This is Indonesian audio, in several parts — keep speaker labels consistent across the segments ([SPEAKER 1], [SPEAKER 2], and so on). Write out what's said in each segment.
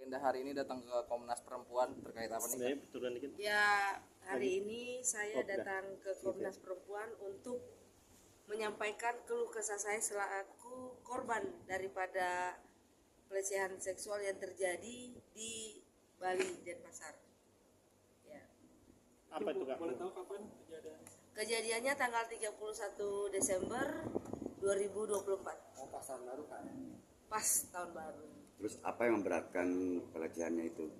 [SPEAKER 1] Indah hari ini datang ke Komnas Perempuan terkait apa nih?
[SPEAKER 2] Ya, hari ini saya datang ke Komnas Perempuan untuk menyampaikan keluh kesah saya selaku korban daripada pelecehan seksual yang terjadi di Bali, Denpasar. Ya.
[SPEAKER 3] Apa itu, Kak?
[SPEAKER 4] Boleh tahu kapan kejadian?
[SPEAKER 2] Kejadiannya tanggal 31 Desember 2024.
[SPEAKER 5] Oh, pas tahun baru kan?
[SPEAKER 2] Pas tahun baru.
[SPEAKER 6] Terus apa yang memberatkan pelecehannya itu?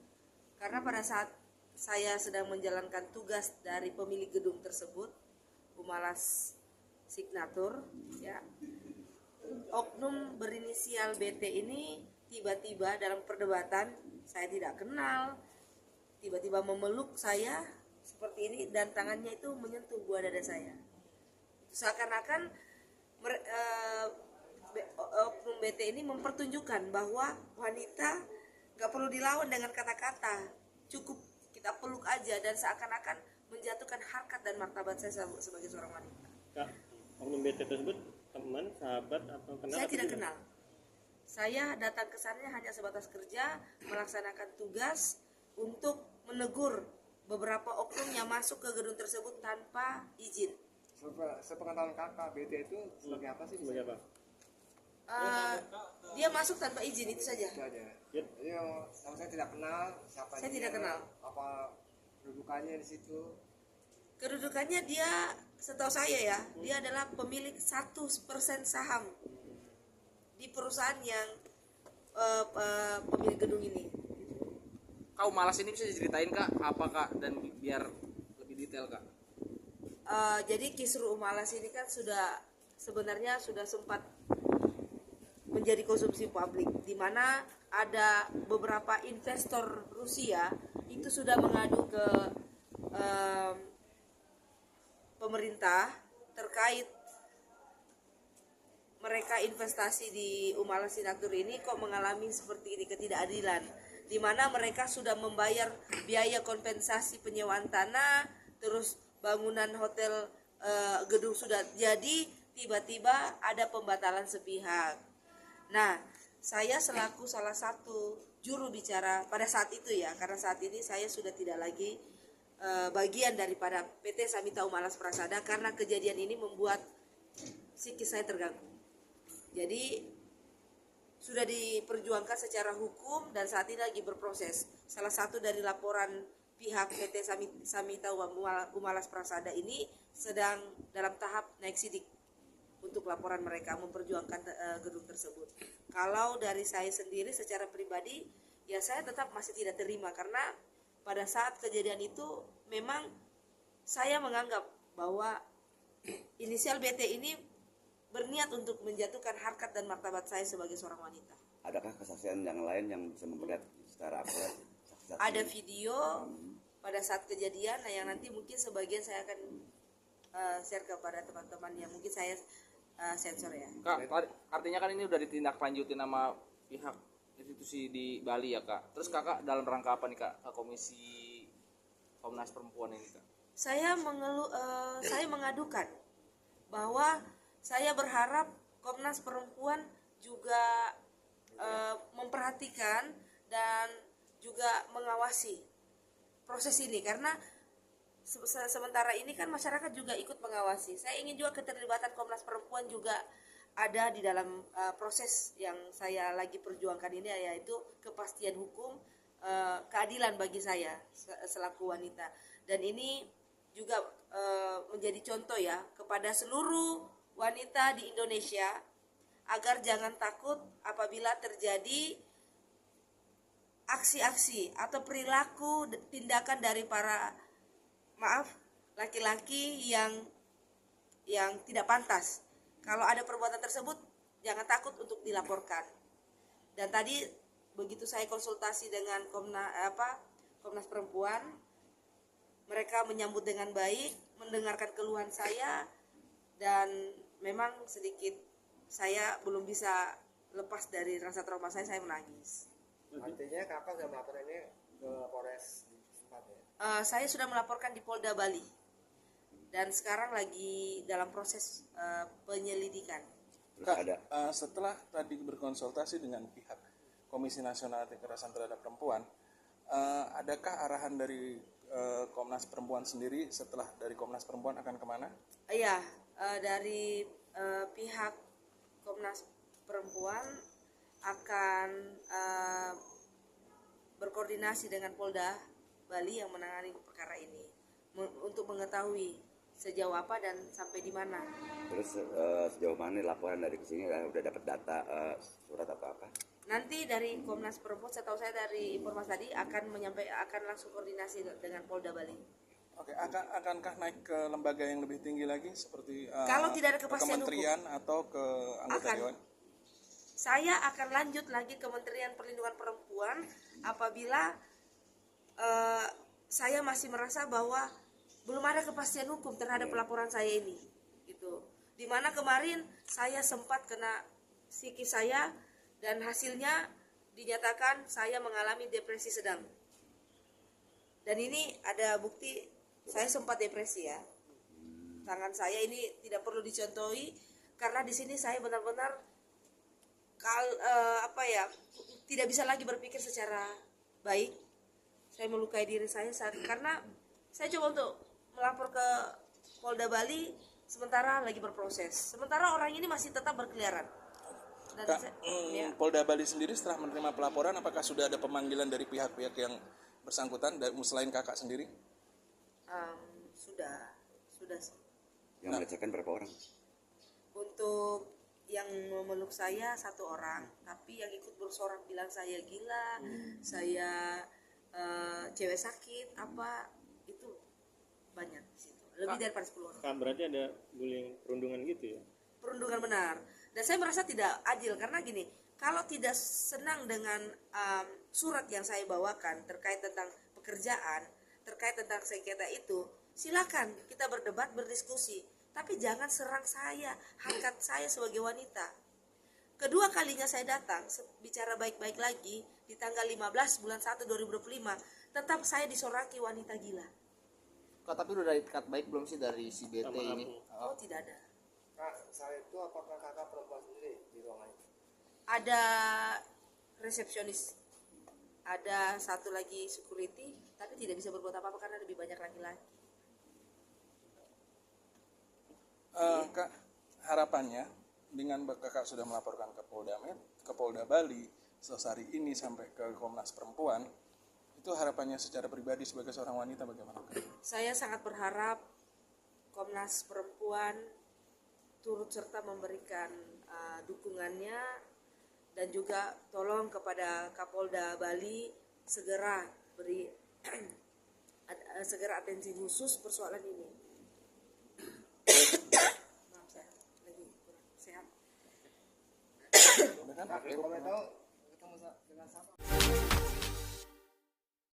[SPEAKER 2] Karena pada saat saya sedang menjalankan tugas dari pemilik gedung tersebut, Humalas Signatur, ya, oknum berinisial BT ini tiba-tiba dalam perdebatan, saya tidak kenal, tiba-tiba memeluk saya seperti ini dan tangannya itu menyentuh buah dada saya. Seakan-akan oknum BT ini mempertunjukkan bahwa wanita gak perlu dilawan dengan kata-kata, cukup kita peluk aja, dan seakan-akan menjatuhkan harkat dan martabat saya sebagai seorang wanita.
[SPEAKER 3] Kak, oknum BT tersebut teman, sahabat, atau kenal?
[SPEAKER 2] Saya tidak kenal. Saya datang ke sana hanya sebatas kerja, melaksanakan tugas untuk menegur beberapa oknum yang masuk ke gedung tersebut tanpa izin.
[SPEAKER 5] Sepengetahuan kakak, BT itu sebagai apa sih?
[SPEAKER 3] Sebagai apa?
[SPEAKER 2] Dia masuk tanpa izin, itu saja.
[SPEAKER 5] Itu aja.
[SPEAKER 3] Yep.
[SPEAKER 5] Jadi sama saya tidak kenal siapa
[SPEAKER 2] Saya
[SPEAKER 5] dia,
[SPEAKER 2] tidak kenal.
[SPEAKER 5] apa kedudukannya di situ.
[SPEAKER 2] Kedudukannya dia, setahu saya ya, dia adalah pemilik 1% saham di perusahaan yang pemilik gedung ini.
[SPEAKER 1] Kau malas ini bisa diceritain Kak, apa Kak, dan biar lebih detail Kak.
[SPEAKER 2] Jadi kisru Humalas ini kan sebenarnya sudah sempat menjadi konsumsi publik, di mana ada beberapa investor Rusia itu sudah mengadu ke pemerintah terkait mereka investasi di Humalas Signatur ini kok mengalami seperti ini, ketidakadilan, di mana mereka sudah membayar biaya kompensasi penyewaan tanah, terus bangunan hotel gedung sudah jadi, tiba-tiba ada pembatalan sepihak. Nah, saya selaku salah satu juru bicara pada saat itu ya, karena saat ini saya sudah tidak lagi bagian daripada PT Samita Humalas Prasada, karena kejadian ini membuat psikis saya terganggu. Jadi sudah diperjuangkan secara hukum dan saat ini lagi berproses. Salah satu dari laporan pihak PT Samita Humalas Prasada ini sedang dalam tahap naik sidik untuk laporan mereka memperjuangkan gedung tersebut. Kalau dari saya sendiri secara pribadi, ya saya tetap masih tidak terima, karena pada saat kejadian itu memang saya menganggap bahwa inisial BT ini berniat untuk menjatuhkan harkat dan martabat saya sebagai seorang wanita.
[SPEAKER 6] Adakah kesaksian yang lain yang bisa memperlihat secara akurat?
[SPEAKER 2] Ada video pada saat kejadian, nah yang nanti mungkin sebagian saya akan share kepada teman-teman yang mungkin saya sensor ya.
[SPEAKER 1] Kak, artinya kan ini udah ditindaklanjuti nama pihak institusi di Bali ya Kak. Terus Kakak dalam rangka apa nih Kak ke Komisi Komnas Perempuan ini Kak?
[SPEAKER 2] Saya mengadukan bahwa saya berharap Komnas Perempuan juga memperhatikan dan juga mengawasi proses ini, karena sementara ini kan masyarakat juga ikut mengawasi. Saya ingin juga keterlibatan Komnas Perempuan juga ada di dalam proses yang saya lagi perjuangkan ini, yaitu kepastian hukum, keadilan bagi saya selaku wanita. Dan ini juga menjadi contoh ya kepada seluruh wanita di Indonesia, agar jangan takut apabila terjadi aksi-aksi atau perilaku tindakan dari para laki-laki yang tidak pantas. Kalau ada perbuatan tersebut, jangan takut untuk dilaporkan. Dan tadi begitu saya konsultasi dengan Komnas Perempuan, mereka menyambut dengan baik, mendengarkan keluhan saya, dan memang sedikit saya belum bisa lepas dari rasa trauma saya menangis.
[SPEAKER 5] Artinya kakak sudah melaporkan ini ke Polres tempat ya?
[SPEAKER 2] Saya sudah melaporkan di Polda Bali dan sekarang lagi dalam proses penyelidikan.
[SPEAKER 6] Terus
[SPEAKER 4] Kak,
[SPEAKER 6] ada
[SPEAKER 4] setelah tadi berkonsultasi dengan pihak Komisi Nasional Anti Kekerasan Terhadap Perempuan, adakah arahan dari Komnas Perempuan sendiri setelah dari Komnas Perempuan akan kemana?
[SPEAKER 2] Iya, dari pihak Komnas Perempuan akan berkoordinasi dengan Polda Bali yang menangani perkara ini untuk mengetahui sejauh apa dan sampai di mana.
[SPEAKER 6] Terus sejauh mana laporan dari kesini udah dapat data surat atau apa?
[SPEAKER 2] Nanti dari Komnas Perempuan, setahu saya dari informasi tadi akan langsung koordinasi dengan Polda Bali.
[SPEAKER 4] Oke, akankah naik ke lembaga yang lebih tinggi lagi seperti
[SPEAKER 2] Kalau tidak ada
[SPEAKER 4] ke
[SPEAKER 2] kepastian
[SPEAKER 4] kementerian atau ke anggota
[SPEAKER 2] Akan.
[SPEAKER 4] dewan?
[SPEAKER 2] Saya akan lanjut lagi Kementerian Perlindungan Perempuan apabila saya masih merasa bahwa belum ada kepastian hukum terhadap laporan saya ini, gitu. Dimana kemarin saya sempat kena psikis saya dan hasilnya dinyatakan saya mengalami depresi sedang. Dan ini ada bukti saya sempat depresi ya. Tangan saya ini tidak perlu dicontohi karena di sini saya benar-benar tidak bisa lagi berpikir secara baik. Saya melukai diri saya karena saya coba untuk melapor ke Polda Bali sementara lagi berproses. Sementara orang ini masih tetap berkeliaran. Dan
[SPEAKER 4] Polda Bali sendiri setelah menerima pelaporan, apakah sudah ada pemanggilan dari pihak-pihak yang bersangkutan selain kakak sendiri?
[SPEAKER 2] Sudah.
[SPEAKER 6] Yang melecehkan berapa orang?
[SPEAKER 2] Untuk yang memeluk saya 1 orang, tapi yang ikut bersorak bilang saya gila, saya cewek sakit, apa itu banyak di situ. Lebih daripada 10 orang.
[SPEAKER 3] Kak, berarti ada bullying perundungan gitu ya?
[SPEAKER 2] Perundungan benar. Dan saya merasa tidak adil karena gini, kalau tidak senang dengan surat yang saya bawakan terkait tentang pekerjaan, terkait tentang sengketa itu, silakan kita berdebat, berdiskusi. Tapi jangan serang saya, harkat saya sebagai wanita. Kedua kalinya saya datang, bicara baik-baik lagi, di tanggal 15 bulan 1 2025, tetap saya disoraki wanita gila.
[SPEAKER 1] Kak, tapi udah ada ikat baik belum sih dari si BT
[SPEAKER 3] Sama
[SPEAKER 1] ini?
[SPEAKER 2] Oh, tidak ada.
[SPEAKER 5] Kak, saat itu apakah kakak perempuan sendiri di ruangan itu?
[SPEAKER 2] Ada resepsionis, ada satu lagi security, tapi tidak bisa berbuat apa-apa karena lebih banyak laki-laki.
[SPEAKER 4] Kak, harapannya dengan kakak sudah melaporkan ke Polda Bali selesai ini sampai ke Komnas Perempuan, itu harapannya secara pribadi sebagai seorang wanita bagaimana?
[SPEAKER 2] Saya sangat berharap Komnas Perempuan turut serta memberikan dukungannya dan juga tolong kepada Kapolda Bali segera beri segera atensi khusus persoalan ini. Maaf, saya lagi kurang sehat.
[SPEAKER 4] Udah kan?
[SPEAKER 5] Kalau tahu ketemu dengan siapa?